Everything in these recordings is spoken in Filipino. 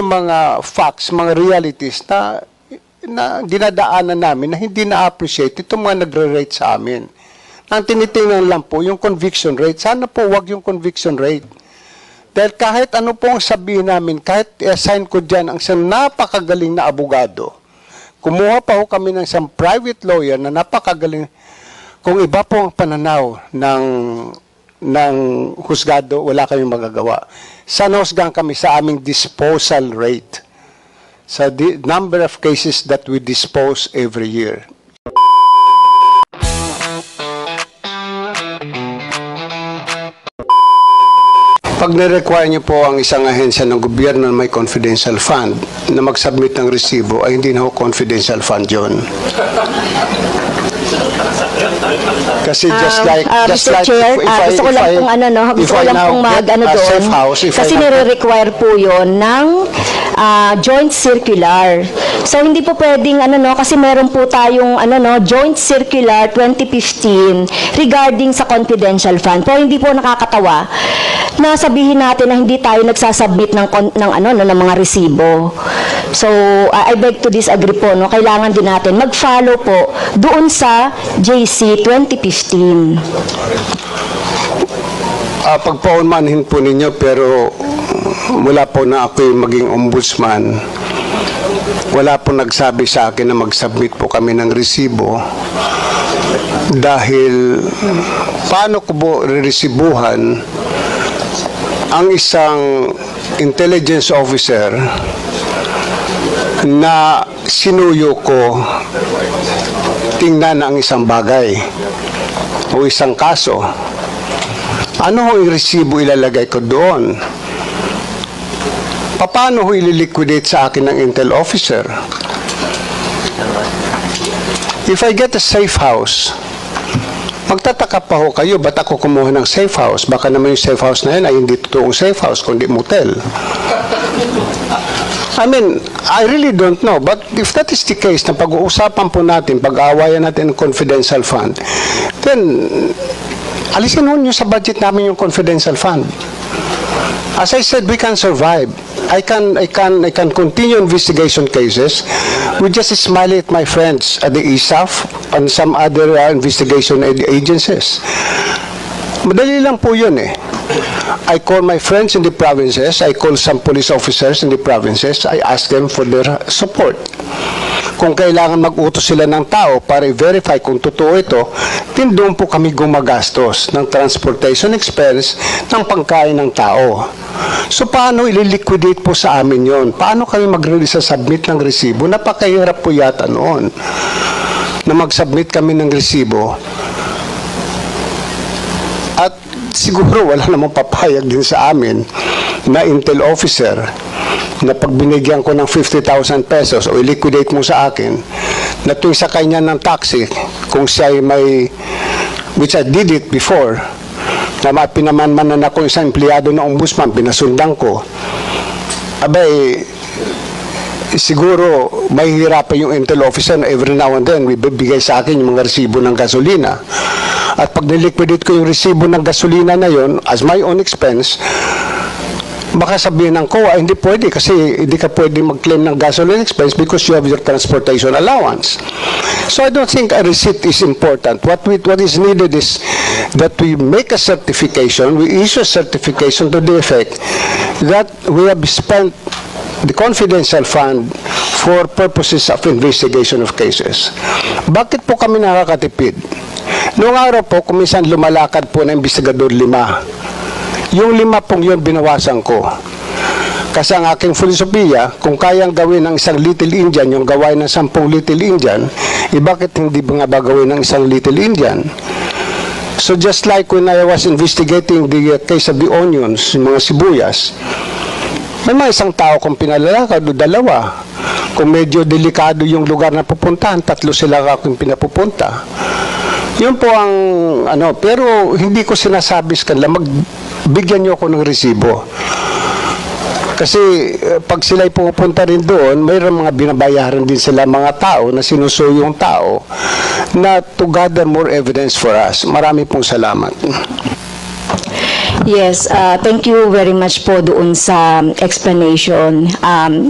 mga facts, mga realities na dinadaanan namin na hindi na-appreciate itong mga nagre-rate sa amin. Ang tinitingnan lang po yung conviction rate. Sana po wag yung conviction rate. Dahil kahit ano pong sabihin namin, kahit i-assign ko dyan ang isang napakagaling na abogado, kumuha pa ho kami ng isang private lawyer na napakagaling, kung iba po ang pananaw ng husgado, wala kaming magagawa. Sana husgan kami sa aming disposal rate, sa number of cases that we dispose every year. Pag na-require niyo po ang isang ahensya ng gobyerno na may confidential fund na mag-submit ng resibo, ay hindi na ho confidential fund yun. Kasi Mr. Chair, gusto ko lang pong doon. Kasi nire-require po yun ng joint circular. So hindi po pwedeng kasi meron po tayong joint circular 2015 regarding sa confidential fund. Pero hindi po nakakatawa na sabihin natin na hindi tayo nagsasubmit ng mga resibo. So I beg to disagree po, no. Kailangan din natin mag-follow po doon sa JC 2015. Pagpaunmanhin po ninyo, pero mula po na ako'y maging ombudsman, wala po nagsabi sa akin na mag-submit po kami ng resibo, dahil paano ko po reresibuhan ang isang intelligence officer na sinuyo ko tingnan ang isang bagay o isang kaso? Ano ho yung resibo ilalagay ko doon? Paano ho ililiquidate sa akin ng intel officer? If I get a safe house, magtataka pa ho kayo, ba't ako kumuha ng safe house? Baka naman yung safe house na yun ay hindi totoong safe house, kundi motel. I mean, I really don't know. But if that is the case, na pag-uusapan po natin, pag-aawayan natin ng confidential fund, then alisin nyo sa budget namin yung confidential fund. As I said, we can survive. I can continue investigation cases. We just smile at my friends at the ISAF and some other investigation agencies. Madali lang po yun eh. I call my friends in the provinces, I call some police officers in the provinces, I ask them for their support. Kung kailangan mag-utos sila ng tao para i-verify kung totoo ito, din doon po kami gumagastos ng transportation expense ng pangkain ng tao. So paano ililiquidate po sa amin yon? Paano kami mag-release sa submit ng resibo? Napakahirap po yata noon na mag-submit kami ng resibo. At siguro wala namang papayag din sa amin na intel officer na pag binigyan ko ng 50,000 pesos o i-liquidate mo sa akin, na tuwing sa kanya ng taxi, kung siya ay may, which I did it before, na pinamanmanan ako isang empleyado ng ombudsman, pinasundan ko, abay, siguro may hirapan yung intel officer na every now and then bibigay sa akin yung mga resibo ng gasolina. At pag niliquidate ko yung resibo ng gasolina na yon as my own expense, baka sabihin ng COA, hindi pwede kasi hindi ka pwede mag-claim ng gasoline expense because you have your transportation allowance. So I don't think a receipt is important. What is needed is that we make a certification, we issue a certification to the effect that we have spent the confidential fund for purposes of investigation of cases. Bakit po kami nakakatipid? Noong araw po, kuminsan lumalakad po na investigador 5. Yung 5 pong yun, binawasan ko. Kasi ang aking filosofiya, kung kayang gawin ng isang Little Indian, yung gawain ng 10 Little Indian, bakit hindi ba nga gawin ng isang Little Indian? So just like when I was investigating the case of the onions, yung mga sibuyas, may mga isang tao kung pinalalakad o 2. Kung medyo delikado yung lugar na pupuntahan, 3 sila akong pinapupunta. Yun po ang pero hindi ko sinasabi sa kanila, magbigyan nyo ako ng resibo. Kasi pag sila'y pupunta rin doon, mayroon mga binabayaran din sila mga tao na sinusuyo yung tao na to gather more evidence for us. Marami pong salamat. Yes, thank you very much po doon sa explanation.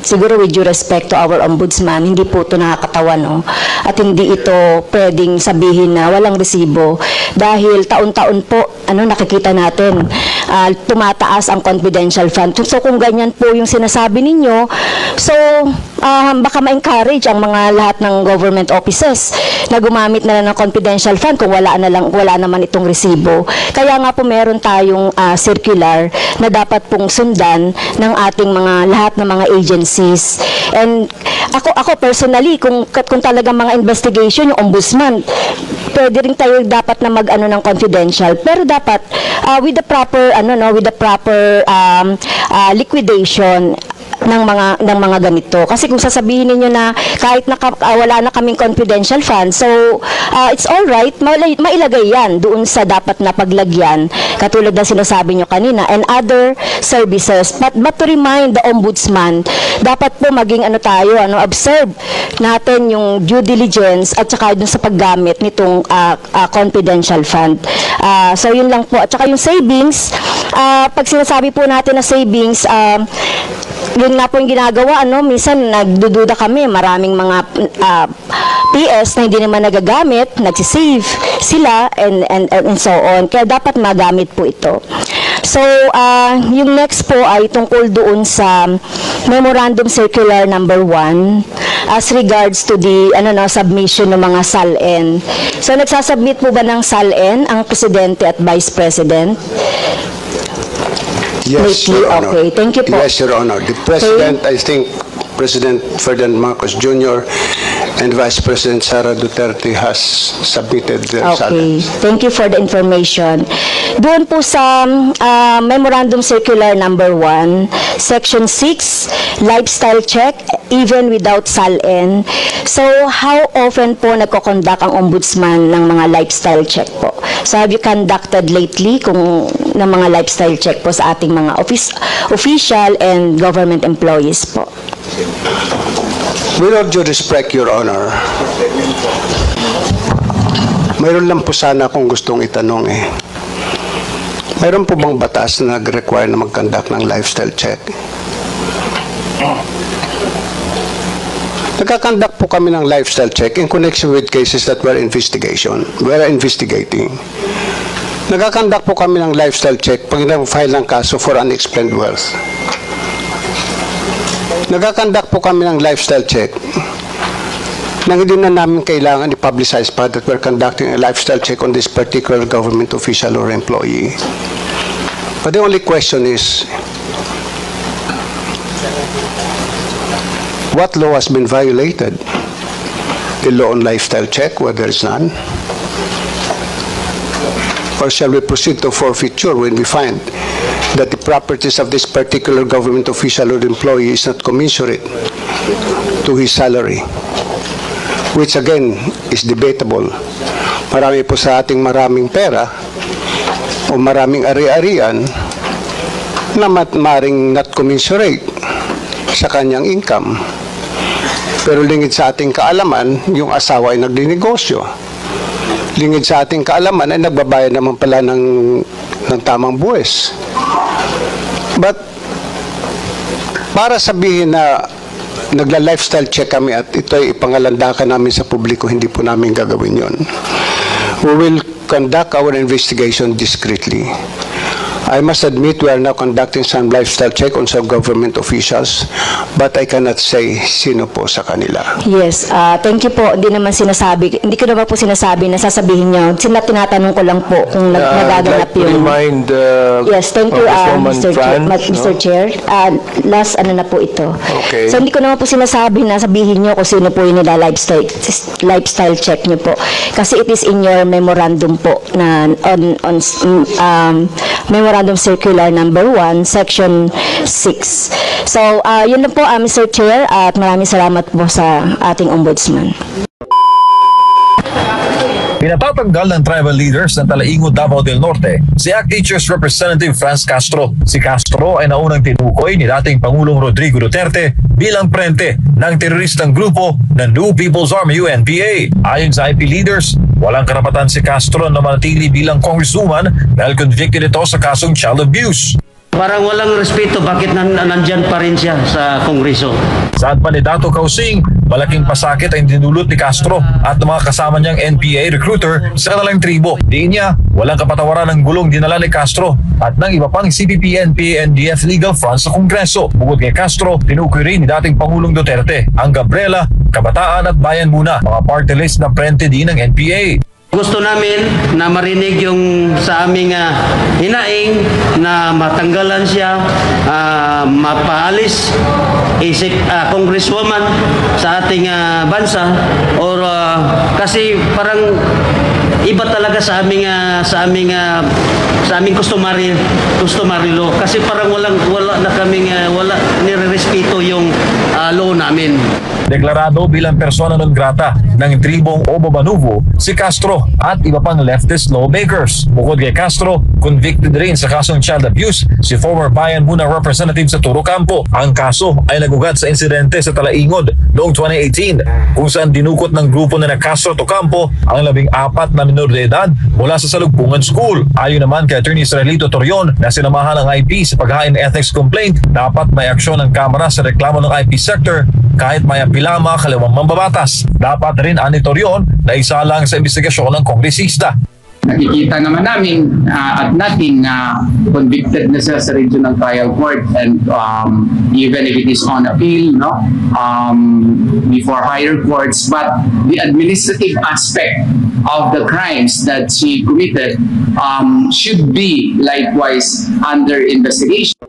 Siguro with due respect to our ombudsman, hindi po ito nakakatawa, no? At hindi ito pwedeng sabihin na walang resibo dahil taon-taon po nakikita natin tumataas ang confidential fund. So kung ganyan po yung sinasabi ninyo, so baka ma-encourage ang mga lahat ng government offices na gumamit na lang ng confidential fund kung wala naman itong resibo. Kaya nga po meron tayong circular na dapat pong sundan ng ating lahat ng mga agencies. And ako personally, kung talagang mga investigation, yung ombudsman, pwede rin tayo dapat na mag-ano ng confidential, pero dapat with the proper liquidation ng mga ganito. Kasi kung sasabihin niyo na kahit wala na kaming confidential fund, so it's all right, mailagay yan doon sa dapat na paglagyan, katulad na sinasabi niyo kanina, and other services. But to remind the ombudsman, dapat po maging observe natin yung due diligence at saka dun sa paggamit nitong confidential fund. So yun lang po. At saka yung savings, pag sinasabi po natin na savings, yun nga po yung ginagawa, minsan nagdududa kami, maraming mga PS na hindi naman nagagamit, nagsisave sila and so on. Kaya dapat magamit po ito. So, yung next po ay tungkol doon sa Memorandum Circular number 1 as regards to the submission ng mga SALN. So, nagsasubmit po ba ng SALN ang Presidente at Vice President? Yes, Your Honor. Okay, thank you po. Yes, Your Honor. The President, I think, President Ferdinand Marcos Jr. and Vice President Sara Duterte has submitted their Okay, thank you for the information. Doon po sa Memorandum Circular number 1, Section 6, lifestyle check, even without SALN. So, how often po nagko-conduct ang ombudsman ng mga lifestyle check po? So, have you conducted lately ng mga lifestyle check po sa ating mga official and government employees po? With all due respect, Your Honor, mayroon lang po sana akong gustong itanong Mayroon po bang batas na nag-require na mag-conduct ng lifestyle check? Nagkakandak po kami ng lifestyle check in connection with cases that we're investigating. Nagkakandak po kami ng lifestyle check pag nag-file ng kaso for unexplained wealth. Nagkakandak po kami ng lifestyle check nang hindi na namin kailangan i-publicize pa that we're conducting a lifestyle check on this particular government official or employee. But the only question is, what law has been violated? The law on lifestyle check, where there is none? Or shall we proceed to forfeiture when we find that the properties of this particular government official or employee is not commensurate to his salary? Which again is debatable. Marami po sa ating maraming pera o maraming ari-arian na maring not commensurate sa kanyang income. Pero lingid sa ating kaalaman, yung asawa ay nagdinegosyo. Lingid sa ating kaalaman ay nagbabayad naman pala ng tamang buwis. But para sabihin na nagla-lifestyle check kami at ito ay ipangalandakan namin sa publiko, hindi po namin gagawin yon. We will conduct our investigation discreetly. I must admit we are now conducting some lifestyle check on some government officials, but I cannot say sino po sa kanila. Yes, thank you po. Hindi ko naman po sinasabi na sasabihin niyo. Tinatanong ko lang po kung nagaganap yun. Yes, thank you, Mr. Chair. Last na po ito. Okay. So hindi ko naman po sinasabi na sabihin niyo kung sino po yung lifestyle check niyo po. Kasi it is in your memorandum po na on Memorandum Circular number 1, Section 6. So, yun na po, Mr. Chair, at maraming salamat po sa ating ombudsman. Pinatatanggal ng tribal leaders ng Talaingo, Davao del Norte si ACT-CHER's Representative Franz Castro. Si Castro ay naunang tinukoy ni dating Pangulong Rodrigo Duterte bilang prente ng teroristang grupo ng New People's Army UNPA. Ayon sa IP leaders, walang karapatan si Castro na manatili bilang congresswoman dahil convicted ito sa kasong child abuse. Parang walang respeto, bakit nandyan pa rin siya sa Kongreso? Saan pa ni Dato Kausing, malaking pasakit ang dinulot ni Castro at ng mga kasama niyang NPA recruiter sa kanilang tribo. Diin niya, walang kapatawaran ng gulong dinala ni Castro at ng iba pang CPP, NPA, NDF legal fronts sa Kongreso. Bukod kay Castro, tinukoy rin ni dating Pangulong Duterte ang Gabriela, Kabataan at Bayan Muna, mga party list na prente din ng NPA. Gusto namin na marinig yung sa aming hinaing na matanggalan siya, mapaalis isip congresswoman sa ating bansa or kasi parang iba talaga sa aming customary law kasi parang wala nirerespeto yung law namin. Deklarado bilang persona non grata ng tribong Obabanuvo si Castro at iba pang leftist lawmakers. Bukod kay Castro, convicted rin sa kasong child abuse si former Bayan Muna representative sa Turo Campo. Ang kaso ay nagugat sa insidente sa Talaingod noong 2018 kung saan dinukot ng grupo na Castro Tocampo ang 14 na minor de edad mula sa Salugpungan School. Ayon naman kay Attorney Israelito Torion na sinamahan ng IP sa paghain ethics complaint, dapat may aksyon ng Kamara sa reklamo ng IP sector kahit may apila mga kalawang mambabatas. Dapat rin ani Torion na isa lang sa investigasyon ng kongresista. Nakikita naman namin at natin na convicted na siya sa regional trial court and even if it is on appeal before higher courts, but the administrative aspect of the crimes that she committed should be likewise under investigation.